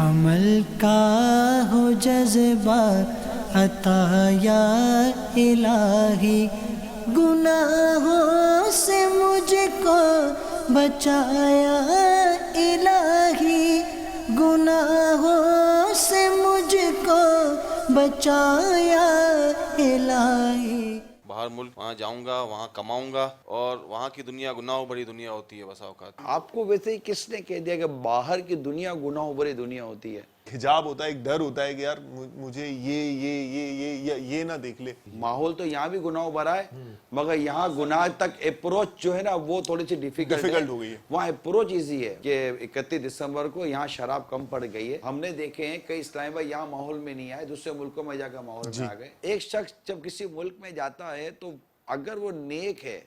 عمل کا ہو جذبہ عطا یا الہی، گناہوں سے مجھ کو بچایا الہی، گناہوں سے مجھ کو بچایا الہی۔ باہر ملک وہاں جاؤں گا، وہاں کماؤں گا، اور وہاں کی دنیا گناہوں بڑی دنیا ہوتی ہے بسا اوقات۔ آپ کو ویسے ہی کس نے کہہ دیا کہ باہر کی دنیا گناہوں بڑی دنیا ہوتی ہے؟ حجاب ہوتا ہے، ایک ڈر ہوتا ہے کہ یار مجھے یہ نہ دیکھ لے۔ ماحول تو یہاں بھی گناہوں بھرا ہے، مگر یہاں گناہ تک اپروچ جو ہے نا وہ تھوڑی سی ڈیفیکلٹ ہو گئی ہے۔ وہاں اپروچ ایزی ہے کہ 31 دسمبر کو یہاں شراب کم پڑ گئی ہے۔ ہم نے دیکھے ہیں کئی اسلامی بھائی یہاں ماحول میں نہیں آئے، دوسرے ملکوں میں جا کر ماحول میں آ گئے۔ ایک شخص جب کسی ملک میں جاتا ہے تو اگر وہ نیک ہے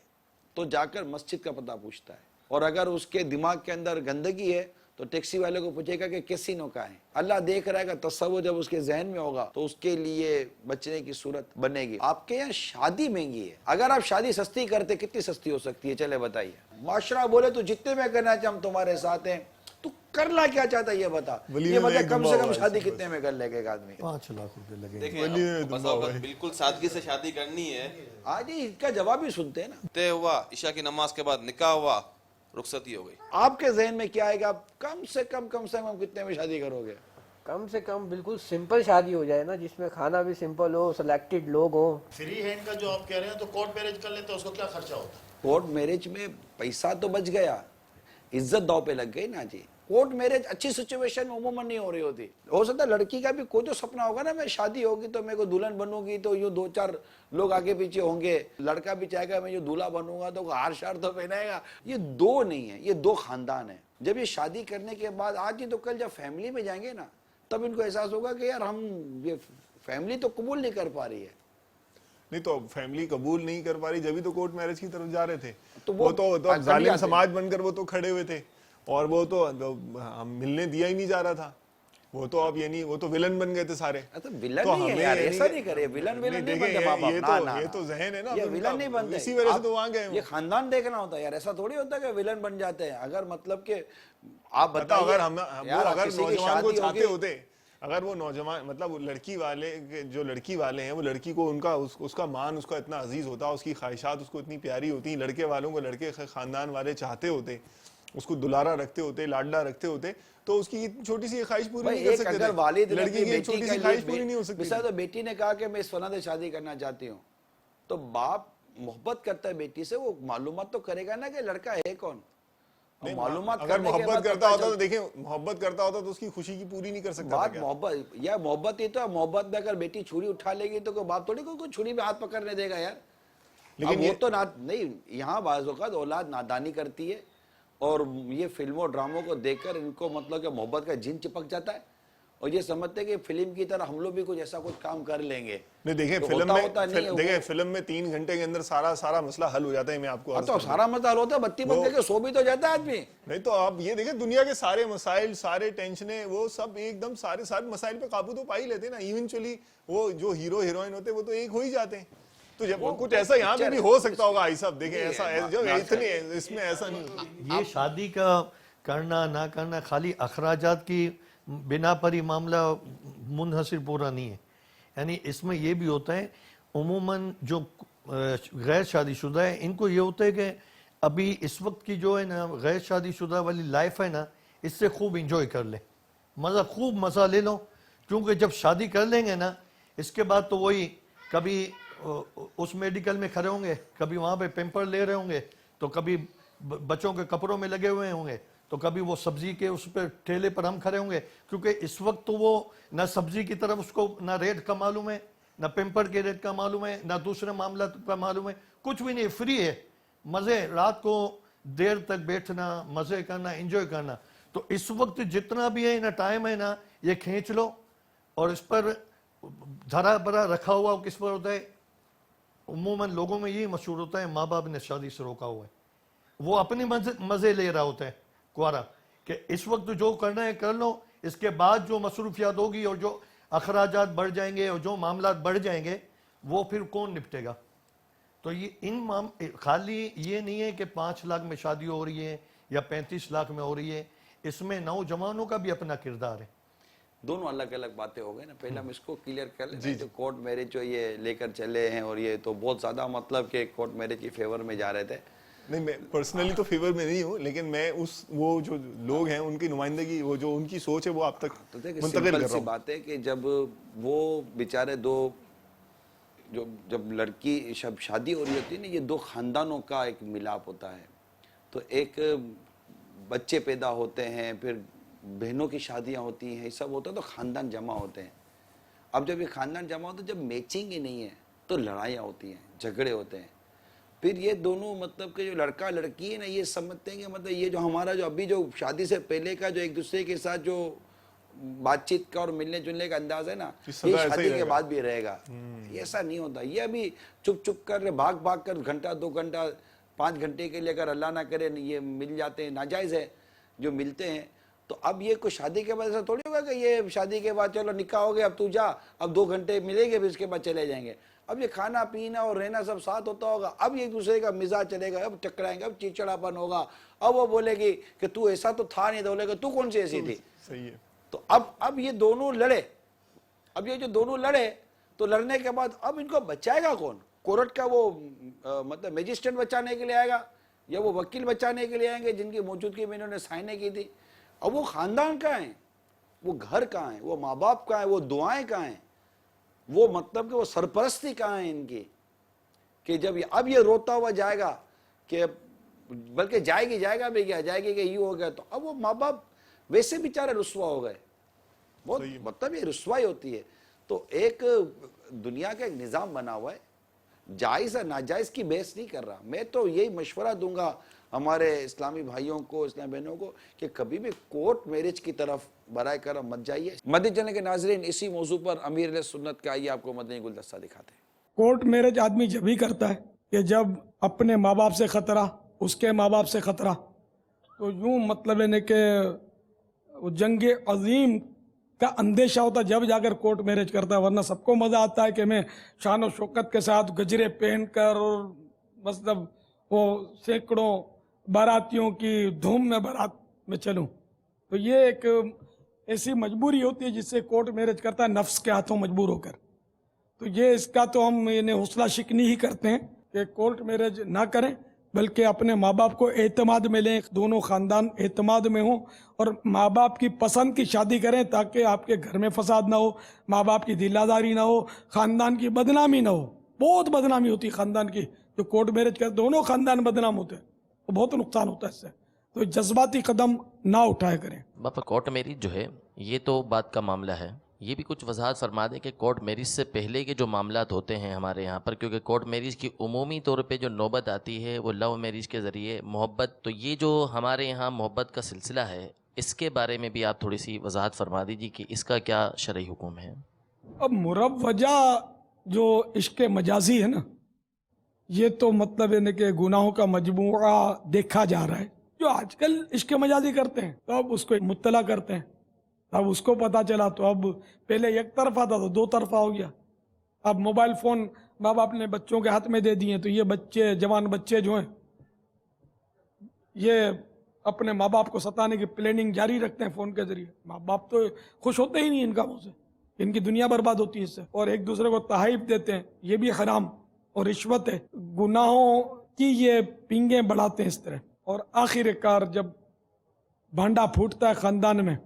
تو جا کر مسجد کا پتہ پوچھتا ہے، اور اگر اس کے دماغ کے اندر گندگی ہے تو ٹیکسی والے کو پوچھے گا کہ کیسینو کا ہے۔ اللہ دیکھ رہا ہے کہ تصور جب اس کے ذہن میں ہوگا تو اس کے لیے بچنے کی صورت بنے گی۔ آپ کے یہاں شادی مہنگی ہے، اگر آپ شادی سستی کرتے کتنی سستی ہو سکتی ہے؟ چلے بتائیے۔ معاشرہ بولے تو جتنے میں کرنا چاہے ہم تمہارے ساتھ ہیں، تو کرنا کیا چاہتا ہے یہ بتا، یہ بتا کم سے کم شادی کتنے میں کر لے گا ایک آدمی؟ 5 لاکھ روپے لگے۔ دیکھیں بسا اوقات بالکل سادگی سے شادی کرنی ہے۔ آج ہی اس کا جواب ہی سنتے ہیں نا۔ طے ہوا، عشاء کی نماز کے بعد نکاح ہوا، رخصتی ہو گئی۔ آپ کے ذہن میں کیا ہے کہ آپ کم سے کم کتنے میں شادی کرو گے؟ کم سے کم بالکل سمپل شادی ہو جائے نا، جس میں کھانا بھی سمپل ہو، سلیکٹڈ لوگ ہوں۔ فری ہینڈ کا جو آپ کہہ رہے ہیں تو کورٹ میرج کر لیتے ہیں، اس کو کیا خرچہ ہوتا ہے؟ کورٹ میرج میں پیسہ تو بچ گیا، عزت داؤ پہ لگ گئی نا جی۔ کورٹ میرج اچھی سچویشن میں عموماً نہیں ہو رہی ہوتی۔ ہو سکتا ہے لڑکی کا بھی کوئی تو سپنا ہوگا نا، میں شادی ہوگی تو میرے کو دلہن بنوں گی تو یوں 2-4 لوگ آگے پیچھے ہوں گے۔ لڑکا بھی چاہے گا میں جو دولہا بنوں گا تو ہار شار تو پہنائے گا۔ یہ 2 نہیں ہے، یہ 2 خاندان ہیں۔ جب یہ شادی کرنے کے بعد آج ہی تو کل جب فیملی میں جائیں گے نا، تب ان کو احساس ہوگا کہ یار ہم یہ فیملی تو قبول نہیں کر پا رہی ہے۔ نہیں تو فیملی قبول نہیں کر پا رہی، جبھی تو کورٹ میرج کی طرف جا رہے تھے۔ تو وہ تو ظالم سماج بن کر وہ تو کھڑے ہوئے تھے، اور وہ تو ملنے دیا ہی نہیں جا رہا تھا۔ وہ تو اب یعنی وہ تو ویلن بن گئے تھے سارے۔ ویلن نہیں ہے یار، ایسا نہیں کرے، ویلن نہیں بنتے باپ۔ یہ تو ذہن ہے نا، یہ ویلن نہیں بنتے، اسی وجہ سے تو وہاں گئے۔ یہ خاندان دیکھنا ہوتا ہے یار، ایسا تھوڑی ہوتا ہے کہ ویلن بن جاتے ہیں۔ اگر مطلب کہ آپ بتائیے، اگر نوجوان کو چاہتے ہوتے، اگر وہ نوجوان مطلب لڑکی والے جو لڑکی والے ہیں وہ لڑکی کو اس کا مان اس کا اتنا عزیز ہوتا، اس کی خواہشات اس کو اتنی پیاری ہوتی، لڑکے والوں کو لڑکے خاندان والے چاہتے ہوتے، اس کو دلارا رکھتے ہوتے، لاڈلا رکھتے ہوتے، تو اس کی چھوٹی سی خواہش پوری نہیں کر سکتے۔ اگر والد لڑکی کی چھوٹی سی خواہش پوری نہیں ہو سکتی۔ مثلا تو بیٹی نے کہا کہ میں اس فلاں سے شادی کرنا چاہتی ہوں، تو باپ محبت کرتا ہے بیٹی سے، وہ معلومات تو کرے گا نا کہ لڑکا ہے کون۔ معلومات اگر محبت کرتا ہوتا تو دیکھیں، محبت کرتا ہوتا تو اس کی خوشی کی پوری نہیں کر سکتا۔ بات محبت یا محبت ہی تو، محبت میں اگر بیٹی چھری اٹھا لے گی تو کوئی باپ تھوڑی کوئی چھری میں ہاتھ پکڑنے دے گا یار۔ لیکن وہ تو نہیں، یہاں بعض اوقات اولاد نادانی کرتی ہے، اور یہ فلموں ڈراموں کو دیکھ کر ان کو مطلب کہ محبت کا جن چپک جاتا ہے، اور یہ سمجھتے ہیں کہ فلم کی طرح ہم لوگ بھی کچھ ایسا کچھ کام کر لیں گے۔ نہیں دیکھیں، فلم میں 3 گھنٹے کے اندر سارا مسئلہ حل ہو جاتا ہے۔ میں آپ کو تو سارا مسئلہ حل ہوتا ہے، بتی بند کر کے سو بھی تو جاتا ہے آدمی۔ نہیں تو آپ یہ دیکھیں، دنیا کے سارے مسائل، سارے ٹینشنیں، وہ سب ایک دم سارے مسائل پہ قابو تو پا ہی لیتے ہیں نا۔ ایونچولی وہ جو ہیرو ہیروئن ہوتے ہیں وہ تو ایک ہو ہی جاتے ہیں۔ تو جب کچھ ایسا یہاں پہ بھی ہو سکتا ہوگا آئی صاحب، دیکھیں ایسا جو اتنی اس میں ایسا نہیں۔ یہ شادی کا کرنا نہ کرنا خالی اخراجات کی بنا پر ہی معاملہ منحصر پورا نہیں ہے، یعنی اس میں یہ بھی ہوتا ہے عموماً جو غیر شادی شدہ ہے ان کو یہ ہوتا ہے کہ ابھی اس وقت کی جو ہے نا غیر شادی شدہ والی لائف ہے نا، اس سے خوب انجوائے کر لیں، خوب مزہ لے لو، کیونکہ جب شادی کر لیں گے نا اس کے بعد تو وہی کبھی اس میڈیکل میں کھڑے ہوں گے، کبھی وہاں پہ پیمپر لے رہے ہوں گے، تو کبھی بچوں کے کپڑوں میں لگے ہوئے ہوں گے، تو کبھی وہ سبزی کے اس پہ ٹھیلے پر ہم کھڑے ہوں گے، کیونکہ اس وقت تو وہ نہ سبزی کی طرف اس کو نہ ریٹ کا معلوم ہے، نہ پیمپر کے ریٹ کا معلوم ہے، نہ دوسرے معاملات کا معلوم ہے، کچھ بھی نہیں، فری ہے، مزے، رات کو دیر تک بیٹھنا، مزے کرنا، انجوائے کرنا۔ تو اس وقت جتنا بھی ہے نا ٹائم ہے نا، یہ کھینچ لو، اور اس پر دھرا برا رکھا ہوا کس پر ہوتا ہے؟ عموماً لوگوں میں یہی مشہور ہوتا ہے ماں باپ نے شادی سے روکا ہوا ہے، وہ اپنی مزے لے رہا ہوتا ہے کوارا، کہ اس وقت جو کرنا ہے کر لو، اس کے بعد جو مصروفیات ہوگی اور جو اخراجات بڑھ جائیں گے اور جو معاملات بڑھ جائیں گے وہ پھر کون نپٹے گا؟ تو یہ خالی یہ نہیں ہے کہ 5 لاکھ میں شادی ہو رہی ہے یا 35 لاکھ میں ہو رہی ہے، اس میں نوجوانوں کا بھی اپنا کردار ہے۔ دونوں الگ الگ باتیں ہو گئے نا. پہلے ہم اس کو کلیئر کر لیں. جو کورٹ میرج جو یہ لے کر چلے ہیں اور یہ تو بہت زیادہ مطلب کہ کورٹ میرج کی فیور میں جا رہے تھے. نہیں میں پرسنلی تو فیور میں نہیں ہوں, لیکن میں وہ جو لوگ ہیں ان کی نمائندگی, وہ جو ان کی سوچ ہے وہ آپ تک منتقل کر رہا ہوں. بات ہے کہ جب وہ بیچارے دو جب لڑکی شادی ہو رہی ہوتی ہے نا, یہ دو خاندانوں کا ایک ملاپ ہوتا ہے, تو ایک بچے پیدا ہوتے ہیں, پھر بہنوں کی شادیاں ہوتی ہیں, یہ سب ہوتا ہے, تو خاندان جمع ہوتے ہیں. اب جب یہ خاندان جمع ہوتے ہیں, جب میچنگ ہی نہیں ہے تو لڑائیاں ہوتی ہیں, جھگڑے ہوتے ہیں. پھر یہ دونوں مطلب کہ جو لڑکا لڑکی ہے نا, یہ سمجھتے ہیں کہ مطلب یہ جو ہمارا جو ابھی جو شادی سے پہلے کا جو ایک دوسرے کے ساتھ جو بات چیت کا اور ملنے جلنے کا انداز ہے نا, یہ شادی کے بعد بھی رہے گا. یہ ایسا نہیں ہوتا. یہ ابھی چپ چپ کر بھاگ کر گھنٹہ 2 گھنٹہ 5 گھنٹے کے لیے اگر اللہ نہ کرے یہ مل جاتے ہیں, ناجائز ہے جو ملتے ہیں. تو اب یہ کوئی شادی کے بعد ایسا تھوڑی ہوگا کہ یہ شادی کے بعد چلو نکاح ہو گیا, اب تو جا, اب 2 گھنٹے ملیں گے, پھر اس کے بعد چلے جائیں گے. اب یہ کھانا پینا اور رہنا سب ساتھ ہوتا ہوگا. اب ایک دوسرے کا مزاج چلے گا, اب ٹکرائیں گے, اب چڑچڑاپن ہوگا. اب وہ بولے گی کہ تو ایسا تو تھا نہیں, تو بولے گا تو کون سی ایسی تھی. صحیح ہے. تو اب یہ دونوں لڑے, اب یہ جو دونوں لڑے تو لڑنے کے بعد اب ان کو بچائے گا کون؟ کورٹ کا وہ مطلب میجسٹریٹ بچانے کے لیے آئے گا, یا وہ وکیل بچانے کے لیے آئیں گے جن کی موجودگی میں انہوں نے سائنیں کی تھی. اب وہ خاندان کہاں ہیں, وہ گھر کہاں ہیں, وہ ماں باپ کہاں ہیں, وہ دعائیں کہاں ہیں, وہ مطلب کہ وہ سرپرستی کہاں ہے ان کی, کہ جب اب یہ روتا ہوا جائے گا کہ بلکہ جائے گا بھی کیا, جائے گی کہ یہ ہو گیا, تو اب وہ ماں باپ ویسے بیچارے رسوا ہو گئے. بہت مطلب یہ رسوائی ہوتی ہے. تو ایک دنیا کا ایک نظام بنا ہوا ہے, جائز ہے ناجائز کی بحث نہیں کر رہا. میں تو یہی مشورہ دوں گا ہمارے اسلامی بھائیوں کو, اسلامی بہنوں کو, کہ کبھی بھی کورٹ میرج کی طرف برائے کرم مت جائیے. مدنی چینل کے ناظرین, اسی موضوع پر امیر علیہ سنت کا آئیے آپ کو مدنی گلدستہ دکھاتے ہیں. کورٹ میرج آدمی جب ہی کرتا ہے کہ جب اپنے ماں باپ سے خطرہ, اس کے ماں باپ سے خطرہ, تو یوں مطلب ہے کہ جنگ عظیم کا اندیشہ ہوتا جب جا کر کورٹ میرج کرتا ہے. ورنہ سب کو مزہ آتا ہے کہ میں شان و شوکت کے ساتھ گجرے پہن کر اور مطلب وہ سینکڑوں باراتیوں کی دھوم میں بارات میں چلوں. تو یہ ایک ایسی مجبوری ہوتی ہے جس سے کورٹ میرج کرتا ہے نفس کے ہاتھوں مجبور ہو کر. تو یہ اس کا تو ہم انہیں حوصلہ شکنی ہی کرتے ہیں کہ کورٹ میرج نہ کریں, بلکہ اپنے ماں باپ کو اعتماد میں لیں, دونوں خاندان اعتماد میں ہوں, اور ماں باپ کی پسند کی شادی کریں تاکہ آپ کے گھر میں فساد نہ ہو, ماں باپ کی دل آزاری نہ ہو, خاندان کی بدنامی نہ ہو. بہت بدنامی ہوتی ہے خاندان کی, جو کورٹ میرج کرتے دونوں خاندان بدنام ہوتے ہیں, تو بہت نقصان ہوتا ہے اس سے. تو جذباتی قدم نہ اٹھایا کریں. باپا کورٹ میرج جو ہے یہ تو بات کا معاملہ ہے, یہ بھی کچھ وضاحت فرما دیں کہ کورٹ میرج سے پہلے کے جو معاملات ہوتے ہیں ہمارے یہاں پر, کیونکہ کورٹ میرج کی عمومی طور پہ جو نوبت آتی ہے وہ لو میرج کے ذریعے محبت, تو یہ جو ہمارے یہاں محبت کا سلسلہ ہے اس کے بارے میں بھی آپ تھوڑی سی وضاحت فرما دیجیے کہ اس کا کیا شرعی حکم ہے. اب مروجہ جو عشق مجازی ہے نا, یہ تو مطلب ہے کہ گناہوں کا مجموعہ دیکھا جا رہا ہے. جو آج کل عشق مجازی کرتے ہیں تو اب اس کو مطلع کرتے ہیں, اب اس کو پتا چلا تو اب پہلے ایک طرفہ تھا تو 2 طرفہ ہو گیا. اب موبائل فون ماں باپ نے بچوں کے ہاتھ میں دے دیے, تو یہ بچے, جوان بچے جو ہیں, یہ اپنے ماں باپ کو ستانے کی پلاننگ جاری رکھتے ہیں فون کے ذریعے. ماں باپ تو خوش ہوتے ہی نہیں ان کاموں سے, ان کی دنیا برباد ہوتی ہے اس سے, اور ایک دوسرے کو تحائف دیتے ہیں. یہ بھی حرام اور رشوت ہے. گناہوں کی یہ پینگیں بڑھاتے ہیں اس طرح, اور آخر کار جب بھانڈا پھوٹتا ہے خاندان میں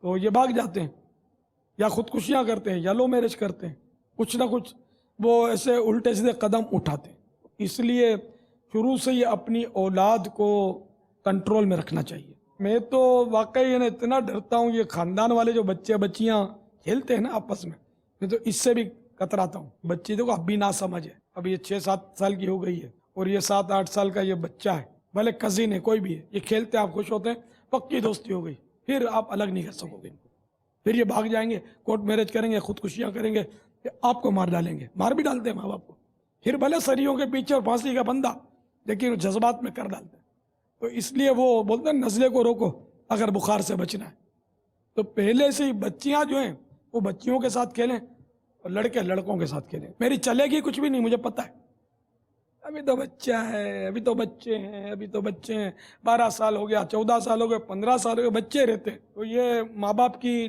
تو یہ بھاگ جاتے ہیں, یا خودکشیاں کرتے ہیں, یا لو میرج کرتے ہیں, کچھ نہ کچھ وہ ایسے الٹے سیدھے قدم اٹھاتے ہیں. اس لیے شروع سے ہی اپنی اولاد کو کنٹرول میں رکھنا چاہیے. میں تو واقعی اتنا ڈرتا ہوں, یہ خاندان والے جو بچے بچیاں کھیلتے ہیں نا آپس میں تو اس سے بھی کتراتا ہوں. بچی دیکھو اب بھی نہ سمجھ ہے, اب یہ 6-7 سال کی ہو گئی ہے, اور یہ 7-8 سال کا یہ بچہ ہے, بھلے کزن ہے کوئی بھی ہے, یہ کھیلتے ہیں, آپ خوش ہوتے ہیں, پکی دوستی ہو گئی, پھر آپ الگ نہیں کر سکو گے. پھر یہ بھاگ جائیں گے, کورٹ میرج کریں گے, خودکشیاں کریں گے, آپ کو مار ڈالیں گے. مار بھی ڈالتے ہیں ماں باپ کو, پھر بھلے سریوں کے پیچھے اور پھانسی کا بندہ, لیکن وہ جذبات میں کر ڈالتے ہیں. تو اس لیے وہ بولتے ہیں نزلے کو روکو اگر بخار سے بچنا ہے. تو پہلے سے ہی بچیاں جو ہیں وہ بچیوں کے ساتھ کھیلیں, اور لڑکے لڑکوں کے ساتھ کھیلیں. میری چلے گی کچھ بھی نہیں, مجھے پتہ ہے, ابھی تو بچہ ہے, ابھی تو بچے ہیں, 12 سال ہو گیا, 14 سال ہو گئے, 15 سال ہو گئے, بچے رہتے ہیں. تو یہ ماں باپ کی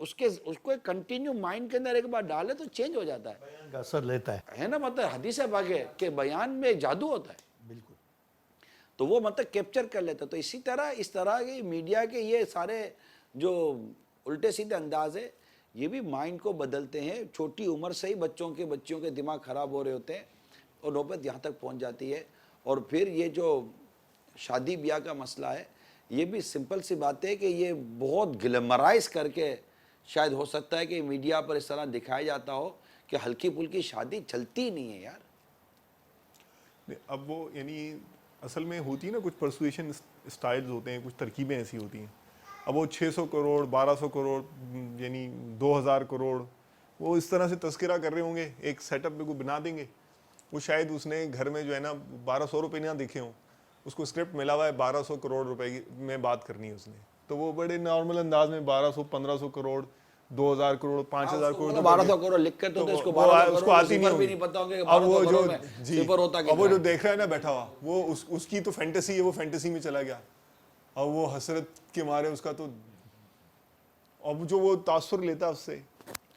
اس کو ایک کنٹینیو مائنڈ کے اندر ایک بار ڈالے تو چینج ہو جاتا ہے. بیان کا اثر لیتا ہے. نا مطلب حدیث پاک ہے کہ بیان میں جادو ہوتا ہے. بالکل. تو وہ مطلب کیپچر کر لیتا. تو اسی طرح اس طرح کے میڈیا کے یہ سارے جو الٹے سیدھے انداز ہے یہ بھی مائنڈ کو بدلتے ہیں. چھوٹی عمر سے ہی بچوں کے دماغ خراب ہو رہے ہوتے ہیں اور نوبت یہاں تک پہنچ جاتی ہے. اور پھر یہ جو شادی بیاہ کا مسئلہ ہے یہ بھی سمپل سی بات ہے کہ یہ بہت گلیمرائز کر کے شاید ہو سکتا ہے کہ میڈیا پر اس طرح دکھایا جاتا ہو کہ ہلکی پھلکی شادی چلتی نہیں ہے یار. اب وہ یعنی اصل میں ہوتی ہے نا کچھ پرسویشن اسٹائلز ہوتے ہیں, کچھ ترکیبیں ایسی ہوتی ہیں. اب وہ 600 کروڑ 1200 کروڑ یعنی 2000 کروڑ وہ اس طرح سے تذکرہ کر رہے ہوں گے, ایک سیٹ اپ پہ کوئی بنا دیں گے. وہ شاید اس نے گھر میں جو ہے نا 1200 روپے نہ دیکھے ہوں, اس کو اسکرپٹ ملا ہوا ہے 1200 کروڑ روپے میں بات کرنی ہے اس نے, تو وہ بڑے نارمل انداز میں 1200 1500 کروڑ 2000 کروڑ 5000 کروڑ 1200 کروڑ لکھ کر تو اس کو آتی نہیں بھی نہیں پتا ہوگا کہ اب وہ 1200 جو کروڑ میں صفر ہوتا اب وہ جو دیکھ رہا ہے نا بیٹھا ہوا وہ اس کی تو فینٹیسی ہے, وہ فینٹیسی میں چلا گیا. اب وہ حسرت کے مارے اس کا تو اب جو وہ تاثر لیتا اس سے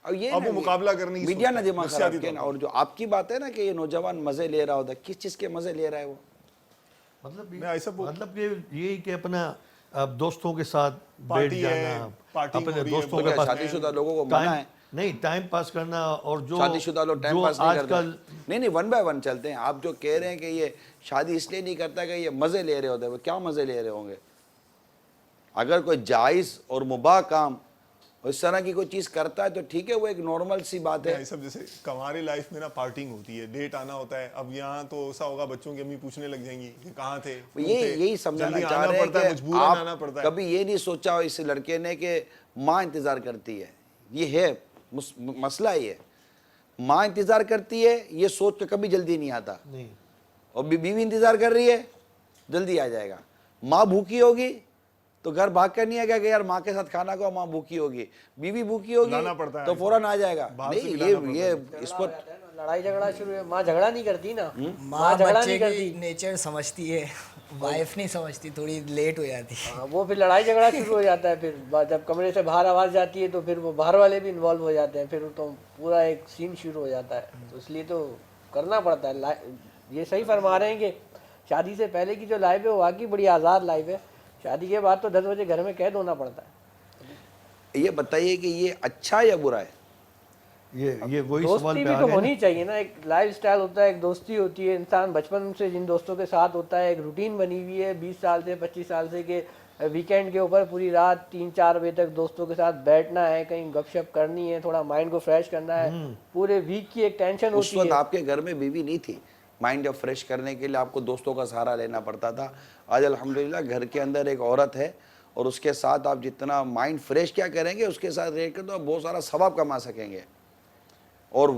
اب وہ مقابلہ کرنے کی میڈیا نے دماغ خراب کیا نا. اور جو آپ کی بات ہے نا کہ یہ نوجوان مزے لے رہا ہوتا ہے, کس چیز کے مزے لے رہا ہے وہ؟ مطلب کہ یہی کہ اپنا دوستوں کے ساتھ بیٹھ جانا, اپنے دوستوں کے پاس شادی شدہ لوگوں کو منع ہے نہیں ٹائم پاس کرنا. اور جو شادی شدہ لوگ ٹائم پاس نہیں کرتے. نہیں ون بائی ون چلتے ہیں. آپ جو کہہ رہے ہیں کہ یہ شادی اس لیے نہیں کرتا کہ یہ مزے لے رہے ہوتے ہیں, وہ کیا مزے لے رہے ہوں گے؟ اگر کوئی جائز اور مباح کام اس طرح کی کوئی چیز کرتا ہے تو ٹھیک ہے, وہ ایک نارمل سی بات ہے. سب جیسے ہماری لائف میں نا پارٹنگ ہوتی ہے, ڈیٹ آنا ہوتا ہے. اب یہاں تو ایسا ہوگا بچوں کی امی پوچھنے لگ جائیں گی کہ کہاں تھے. یہی سمجھانا چاہ رہے ہیں کہ آپ کبھی یہ نہیں سوچا ہو اس لڑکے نے کہ ماں انتظار کرتی ہے. یہ ہے مسئلہ, یہ ماں انتظار کرتی ہے, یہ سوچ کے کبھی جلدی نہیں آتا. اور بیوی انتظار کر رہی ہے, جلدی آ جائے گا. ماں بھوکی ہوگی تو گھر بھاگ کر نہیں آئے گا کہ یار ماں کے ساتھ کھانا کھاؤ, ماں بھوکی ہوگی. بیوی بھوکی ہوگی تو فوراً آ جائے گا. نہیں یہ اس پر لڑائی جھگڑا شروع ہے. ماں جھگڑا نہیں کرتی نا, ماں بچے کی نیچر سمجھتی ہے, وائف نہیں سمجھتی, تھوڑی لیٹ ہو جاتی ہے. وہ پھر لڑائی جھگڑا شروع ہو جاتا ہے. پھر جب کمرے سے باہر آواز جاتی ہے تو پھر وہ باہر والے بھی انوالو ہو جاتے ہیں, پھر تو پورا ایک سین شروع ہو جاتا ہے. تو اس لیے تو کرنا پڑتا ہے. یہ صحیح فرما رہے ہیں کہ شادی سے پہلے کی جو لائف ہے وہ واقعی بڑی آزاد لائف ہے. شادی کے بعد تو 10 بجے گھر میں قید ہونا پڑتا ہے. یہ بتائیے کہ یہ اچھا یا برا ہے؟ یہ وہی سوال دوستی بھی تو ہونی چاہیے نا. ایک لائف سٹائل ہوتا ہے, ایک دوستی ہوتی ہے. انسان بچپن سے جن دوستوں کے ساتھ ہوتا ہے, ایک روٹین بنی ہوئی ہے 20 سال سے 25 سال سے کہ ویکینڈ کے اوپر پوری رات 3-4 بجے تک دوستوں کے ساتھ بیٹھنا ہے, کہیں گپ شپ کرنی ہے, تھوڑا مائنڈ کو فریش کرنا ہے. پورے ویک کی ایک ٹینشن ہوتی ہے. اس وقت آپ کے گھر میں بیوی نہیں تھی, مائنڈ جب فریش کرنے کے لیے آپ کو دوستوں کا سہارا لینا پڑتا تھا. آج الحمدللہ گھر کے اندر ایک عورت ہے اور اس کے ساتھ آپ جتنا مائنڈ فریش کیا کریں گے اس کے ساتھ رہ کر تو آپ بہت سارا ثواب کما سکیں گے. اور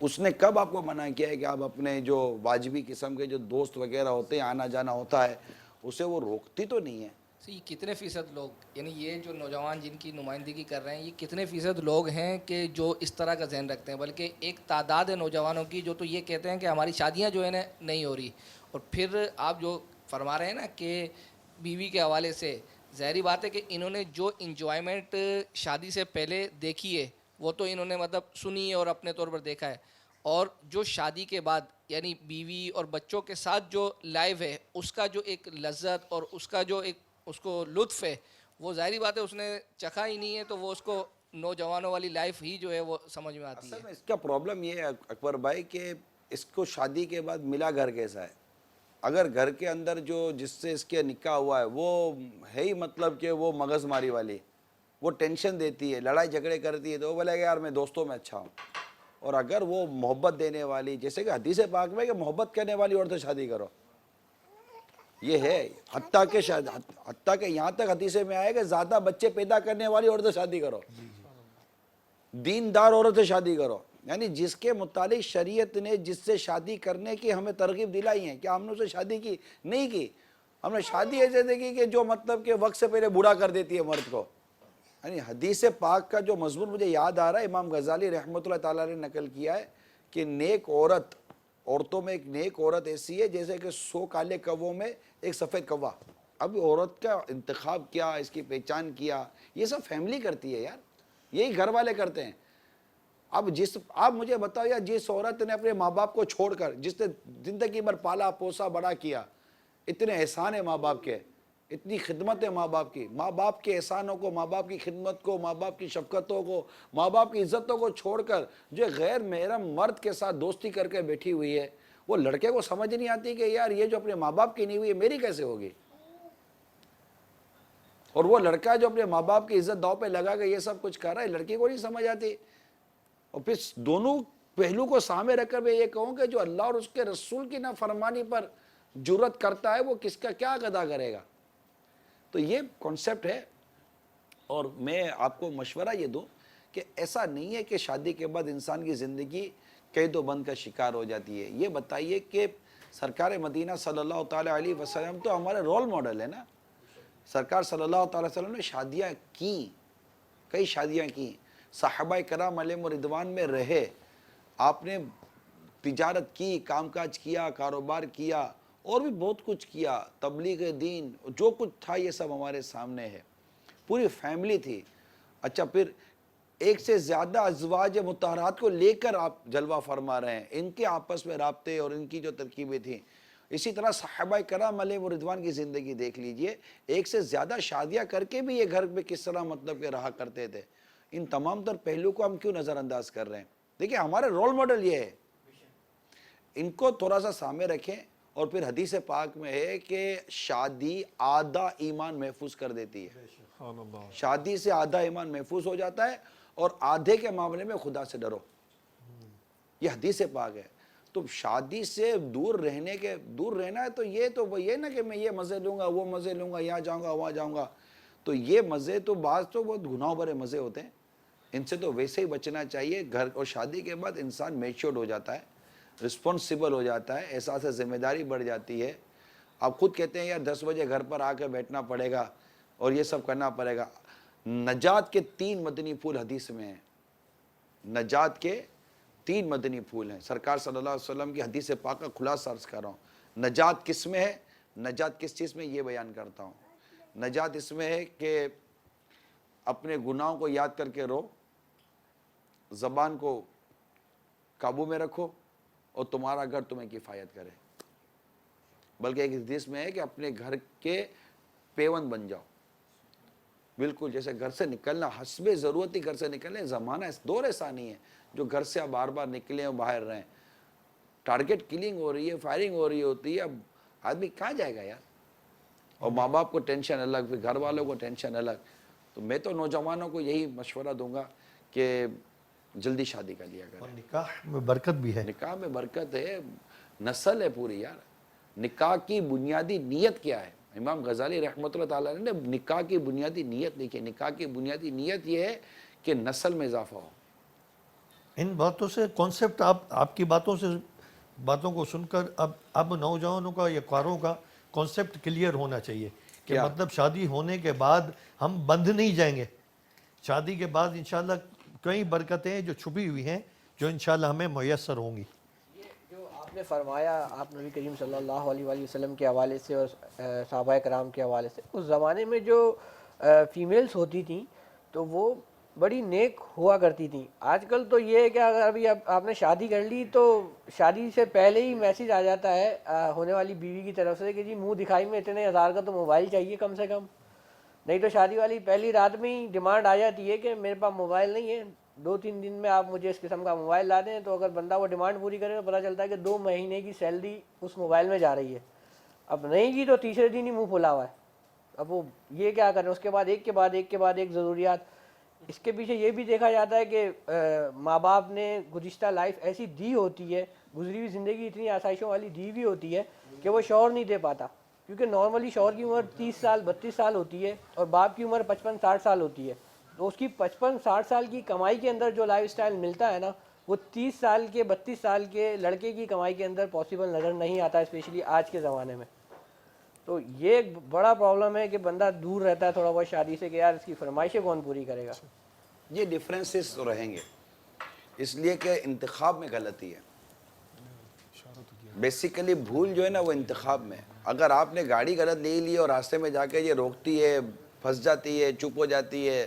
اس نے کب آپ کو منع کیا ہے کہ آپ اپنے جو واجبی قسم کے جو دوست وغیرہ ہوتے ہیں, آنا جانا ہوتا ہے, اسے وہ روکتی تو نہیں ہے. یہ کتنے فیصد لوگ, یعنی یہ جو نوجوان جن کی نمائندگی کر رہے ہیں, یہ کتنے فیصد لوگ ہیں کہ جو اس طرح کا ذہن رکھتے ہیں؟ بلکہ ایک تعداد ہے نوجوانوں کی جو تو یہ کہتے ہیں کہ ہماری شادیاں جو ہے نا نہیں ہو رہی. اور پھر آپ جو فرما رہے ہیں نا کہ بیوی کے حوالے سے, ظاہری بات ہے کہ انہوں نے جو انجوائمنٹ شادی سے پہلے دیکھی ہے وہ تو انہوں نے مطلب سنی ہے اور اپنے طور پر دیکھا ہے. اور جو شادی کے بعد یعنی بیوی اور بچوں کے ساتھ جو لائف ہے اس کا جو ایک لذت اور اس کا جو ایک اس کو لطف ہے وہ ظاہری بات ہے اس نے چکھا ہی نہیں ہے. تو وہ اس کو نوجوانوں والی لائف ہی جو ہے وہ سمجھ میں آتی ہے. اس کا پرابلم یہ ہے اکبر بھائی کہ اس کو شادی کے بعد ملا گھر کیسا ہے. اگر گھر کے اندر جو جس سے اس کے نکاح ہوا ہے وہ ہے ہی مطلب کہ وہ مغز ماری والی, وہ ٹینشن دیتی ہے, لڑائی جھگڑے کرتی ہے, تو وہ بولے گا یار میں دوستوں میں اچھا ہوں. اور اگر وہ محبت دینے والی, جیسے کہ حدیث پاک میں کہ محبت کرنے والی عورت سے شادی کرو, یہ ہے. حتیٰ کہ یہاں تک حدیث میں آئے کہ زیادہ بچے پیدا کرنے والی عورت سے شادی کرو, دیندار عورت سے شادی کرو. یعنی جس کے متعلق شریعت نے جس سے شادی کرنے کی ہمیں ترغیب دلائی ہے. کیا ہم نے اسے شادی کی؟ نہیں کی. ہم نے شادی ایسے دیکھی کہ جو مطلب کہ وقت سے پہلے بوڑھا کر دیتی ہے مرد کو. یعنی حدیث پاک کا جو مضمون مجھے یاد آ رہا ہے, امام غزالی رحمۃ اللہ تعالیٰ نے نقل کیا ہے کہ نیک عورت, عورتوں میں ایک نیک عورت ایسی ہے جیسے کہ 100 کالے کووں میں ایک سفید کوا. اب عورت کا انتخاب کیا, اس کی پہچان کیا, یہ سب فیملی کرتی ہے یار. یہی گھر والے کرتے ہیں. اب آپ مجھے بتاؤ یار, جس عورت نے اپنے ماں باپ کو چھوڑ کر, جس نے زندگی بھر پالا پوسا بڑا کیا, اتنے احسان ہیں ماں باپ کے, اتنی خدمت ہے ماں باپ کی, ماں باپ کے احسانوں کو, ماں باپ کی خدمت کو, ماں باپ کی شفقتوں کو, ماں باپ کی عزتوں کو چھوڑ کر جو غیر محرم مرد کے ساتھ دوستی کر کے بیٹھی ہوئی ہے, وہ لڑکے کو سمجھ نہیں آتی کہ یار یہ جو اپنے ماں باپ کی نہیں ہوئی ہے میری کیسے ہوگی. اور وہ لڑکا جو اپنے ماں باپ کی عزت داؤ پہ لگا کے یہ سب کچھ کر رہا ہے, لڑکی کو نہیں سمجھ آتی. اور پھر دونوں پہلو کو سامنے رکھ کر میں یہ کہوں کہ جو اللہ اور اس کے رسول کی نافرمانی پر جرت کرتا ہے وہ کس کا کیا ادا کرے گا. تو یہ کانسیپٹ ہے. اور میں آپ کو مشورہ یہ دوں کہ ایسا نہیں ہے کہ شادی کے بعد انسان کی زندگی قید و بند کا شکار ہو جاتی ہے. یہ بتائیے کہ سرکار مدینہ صلی اللہ تعالیٰ علیہ وسلم تو ہمارے رول ماڈل ہے نا. سرکار صلی اللہ تعالیٰ علیہ وسلم نے شادیاں کی, کئی شادیاں کی, صحابہ کرام علیہم رضوان میں رہے, آپ نے تجارت کی, کام کاج کیا, کاروبار کیا, اور بھی بہت کچھ کیا, تبلیغ دین, جو کچھ تھا یہ سب ہمارے سامنے ہے. پوری فیملی تھی. اچھا, پھر ایک سے زیادہ ازواج مطہرات کو لے کر آپ جلوہ فرما رہے ہیں, ان کے آپس میں رابطے اور ان کی جو ترکیبیں تھیں. اسی طرح صحابہ کرام علیہ رضوان کی زندگی دیکھ لیجئے, ایک سے زیادہ شادیاں کر کے بھی یہ گھر میں کس طرح مطلب کہ رہا کرتے تھے. ان تمام تر پہلو کو ہم کیوں نظر انداز کر رہے ہیں؟ دیکھیں ہمارے رول ماڈل یہ ہے, ان کو تھوڑا سا سامنے رکھیں. اور پھر حدیث پاک میں ہے کہ شادی آدھا ایمان محفوظ کر دیتی ہے. شادی سے آدھا ایمان محفوظ ہو جاتا ہے, اور آدھے کے معاملے میں خدا سے ڈرو, یہ حدیث پاک ہے. تو شادی سے دور رہنا ہے تو یہ نا کہ میں یہ مزے لوں گا, وہ مزے لوں گا, یہاں جاؤں گا, وہاں جاؤں گا. تو یہ مزے تو بعض تو بہت گناہ بھرے مزے ہوتے ہیں, ان سے تو ویسے ہی بچنا چاہیے. گھر اور شادی کے بعد انسان میچورڈ ہو جاتا ہے, رسپانسیبل ہو جاتا ہے, احساس ذمہ داری بڑھ جاتی ہے. آپ خود کہتے ہیں یار 10 بجے گھر پر آ کے بیٹھنا پڑے گا اور یہ سب کرنا پڑے گا. نجات کے 3 مدنی پھول حدیث میں ہیں, نجات کے 3 مدنی پھول ہیں. سرکار صلی اللہ علیہ وسلم کی حدیث پاک کا خلاصہ عرض کر رہا ہوں. نجات کس میں ہے, نجات کس چیز میں, یہ بیان کرتا ہوں. نجات اس میں ہے کہ اپنے گناہوں کو یاد کر کے رو, زبان کو قابو میں رکھو, اور تمہارا گھر تمہیں کفایت کرے. بلکہ ایک حدیث میں ہے کہ اپنے گھر کے پیون بن جاؤ. بالکل جیسے گھر سے نکلنا حسب ضرورت ہی گھر سے نکلنے. زمانہ دور ایسا نہیں ہے جو گھر سے بار بار نکلیں اور باہر رہیں. ٹارگٹ کلنگ ہو رہی ہے, فائرنگ ہو رہی ہوتی ہے, اب آدمی کہاں جائے گا یار. اور ماں باپ کو ٹینشن الگ, پھر گھر والوں کو ٹینشن الگ. تو میں تو نوجوانوں کو یہی مشورہ دوں گا کہ جلدی شادی کر لیا کریں. نکاح میں برکت بھی ہے, نکاح میں برکت ہے, نسل ہے پوری یار. نکاح کی بنیادی نیت کیا ہے؟ امام غزالی رحمۃ اللہ تعالیٰ نے نکاح کی بنیادی نیت لکھی. نکاح کی بنیادی نیت یہ ہے کہ نسل میں اضافہ ہو. ان باتوں سے کانسیپٹ آپ کی باتوں کو سن کر اب نوجوانوں کا یا قاروں کا کانسیپٹ کلیئر ہونا چاہیے کہ مطلب شادی ہونے کے بعد ہم بندھ نہیں جائیں گے. شادی کے بعد انشاءاللہ کئی برکتیں جو چھپی ہوئی ہیں جو انشاءاللہ ہمیں میسر ہوں گی. جو آپ نے فرمایا, آپ نبی کریم صلی اللہ علیہ وآلہ وسلم کے حوالے سے اور صحابہ کرام کے حوالے سے, اس زمانے میں جو فیمیلز ہوتی تھیں تو وہ بڑی نیک ہوا کرتی تھیں. آج کل تو یہ ہے کہ اگر ابھی آپ نے شادی کر لی تو شادی سے پہلے ہی میسیج آ جاتا ہے ہونے والی بیوی کی طرف سے کہ جی منہ دکھائی میں اتنے ہزار کا تو موبائل چاہیے کم سے کم. نہیں تو شادی والی پہلی رات میں ہی ڈیمانڈ آ جاتی ہے کہ میرے پاس موبائل نہیں ہے, 2-3 دن میں آپ مجھے اس قسم کا موبائل لا دیں. تو اگر بندہ وہ ڈیمانڈ پوری کرے تو پتہ چلتا ہے کہ 2 مہینے کی سیلری اس موبائل میں جا رہی ہے. اب نہیں کی تو تیسرے دن ہی منہ پھولا ہوا ہے. اب وہ یہ کیا کریں, اس کے بعد ایک کے بعد ایک ضروریات. اس کے پیچھے یہ بھی دیکھا جاتا ہے کہ ماں باپ نے گزشتہ لائف ایسی دی ہوتی ہے, گزری ہوئی زندگی اتنی آسائشوں والی دی ہوئی ہوتی ہے کہ وہ شوہر نہیں دے پاتا. کیونکہ نارملی شوہر کی عمر 30 سال 32 سال ہوتی ہے اور باپ کی عمر 55-60 سال ہوتی ہے. تو اس کی 55-60 سال کی کمائی کے اندر جو لائف سٹائل ملتا ہے نا, وہ 30 سال کے 32 سال کے لڑکے کی کمائی کے اندر پاسبل نظر نہیں آتا, اسپیشلی آج کے زمانے میں. تو یہ ایک بڑا پرابلم ہے کہ بندہ دور رہتا ہے تھوڑا بہت شادی سے کہ یار اس کی فرمائشیں کون پوری کرے گا. یہ ڈیفرنسز رہیں گے, اس لیے کہ انتخاب میں غلطی ہے. بیسیکلی بھول جو ہے نا وہ انتخاب میں. اگر آپ نے گاڑی غلط لے لی اور راستے میں جا کے یہ روکتی ہے, پھنس جاتی ہے, چپ ہو جاتی ہے,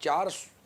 4